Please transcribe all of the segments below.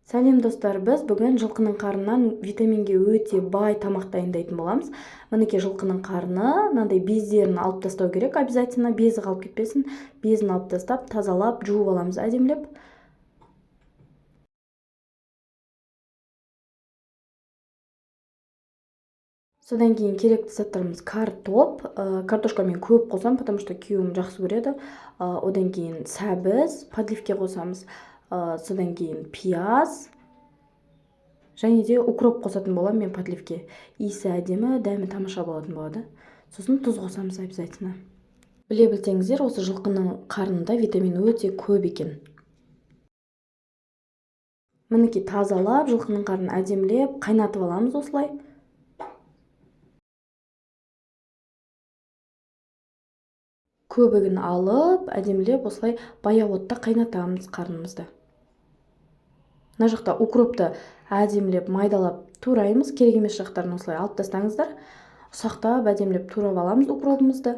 Сәлем достар, біз бүгін жылқының қарнынан витаминге өте бай тамақ дайындайтын боламыз. Мінекей жылқының қарны, мынандай бездерін алып тастау керек, обязательно безі қалып кетпесін. Безін алып тастап, тазалап, жуып аламыз әдемілеп. Содан кейін керекті заттарымыз картоп. Картошка мен көп қосам, потому что күйеуім жақсы көреді. Одан кейін сәбіз, подливке қосамыз. Содан кейін пияз. Және де укроп қосатын боламын мен подливке. Иісі әдемі, дәмі тамаша болатын болады. Сосын тұз қосамыз обязательно. Біле білсеңіздер, осы жылқының қарнында витамин өте көп екен. Мінекей тазалап, жылқының қарнын әдемілеп, қайнатып аламыз осылай. Көбігін алып, әдемілеп осылай баяу отта қайнатамыз қарнымызды. Мына жақта укропты әдемілеп майдалап тураймыз. Керек емес жақтарын осылай алып тастаңыздар. Ұсақтап әдемілеп турап аламыз укропымызды.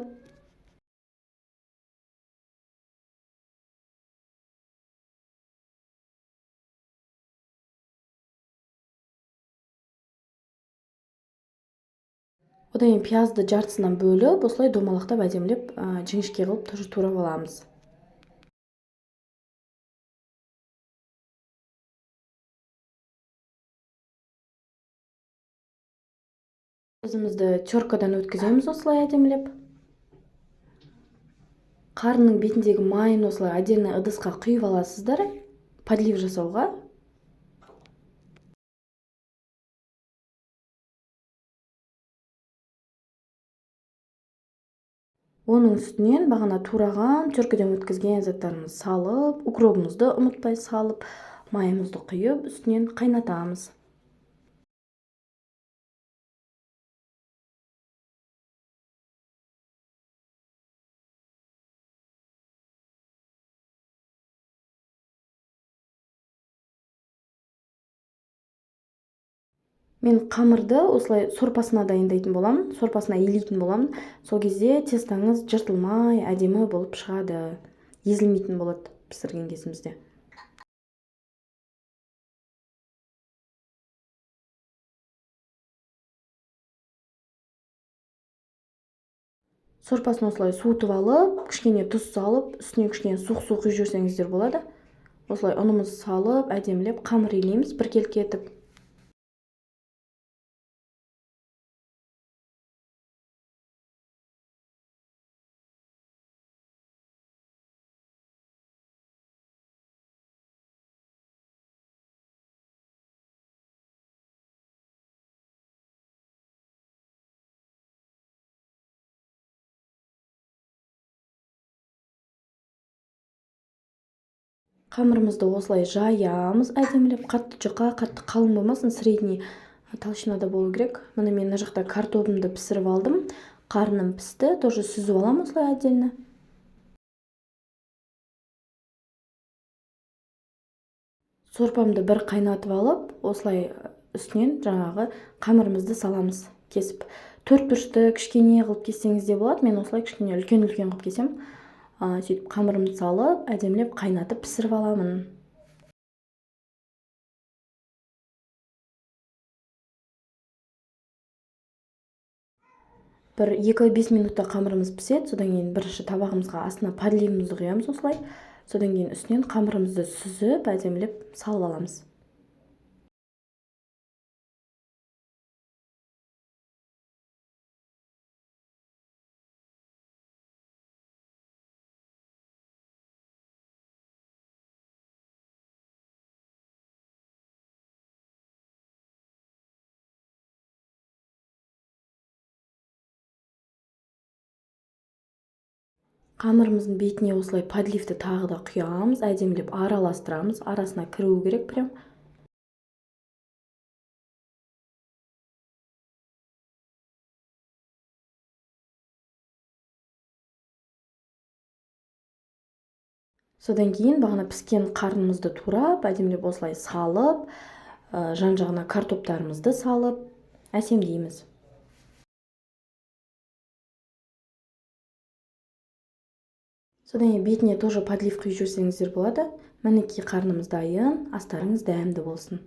Одан кейін пиязды жартысынан бөліп, осылай домалақтап әдемілеп жіңішке қылып турап аламыз. Өзімізді теркадан өткіземіз осылай әдемілеп. Қарынның бетіндегі майын осылай отдельно ыдысқа құйып аласыздар, подлив жасауға. Оның үстінен бағана тураған, теркадан өткізген заттарымызды салып, укробымызды ұмытпай салып, майымызды құйып, үстінен қайнатамыз. Мен қамырды осылай сорпасына дайындайтын боламын, сорпасына илейтін боламын. Сол кезде тестаңыз жыртылмай, әдемі болып шығады. Езілмейтін болады пісірген кезімізде. Сорпасын осылай суытып алып, кішкене тұз салып, үстіне кішкене суық құйып жіберсеңіздер болады. Осылай ұнымызды салып, әдемілеп қамыр илейміз біркелкі етіп. Қамырымызды осылай жаямыз әдемілеп, қатты жұқа, қатты қалың болмасын, средний толщинада болу керек. Міне мен мына жақта картопымды пісіріп алдым. Қарным пісті, тоже сүзіп аламын осылай отдельно. Сорпамды бір қайнатып алып, осылай үстінен жаңағы қамырымызды саламыз кесіп. Төрт бұрышты кішкене қылып кессеңіз де болады. Мен осылай кішкене үлкен қылып кесем. Сөйтіп қамырымды салып, әдемілеп қайнатып пісіріп аламын. Бір 2-5 минутта қамырымыз піседі. Содан кейін бірінші табағымызға астына подливімізді құямыз осылай. Содан кейін үстінен қамырымызды сүзіп, әдемілеп салып аламыз. Қамырымыздың бетіне осылай подливті тағы да құямыз, әдемілеп араластырамыз. Арасына кіруі керек прям. Содан кейін бағана піскен қарнымызды турап, әдемілеп осылай салып, жан-жағына картоптарымызды салып, әсемдейміз. Содан кейін бетіне тоже подлив құйып жіберсеңіздер болады. мінекей қарнымыз дайын, астарыңыз дәмді болсын.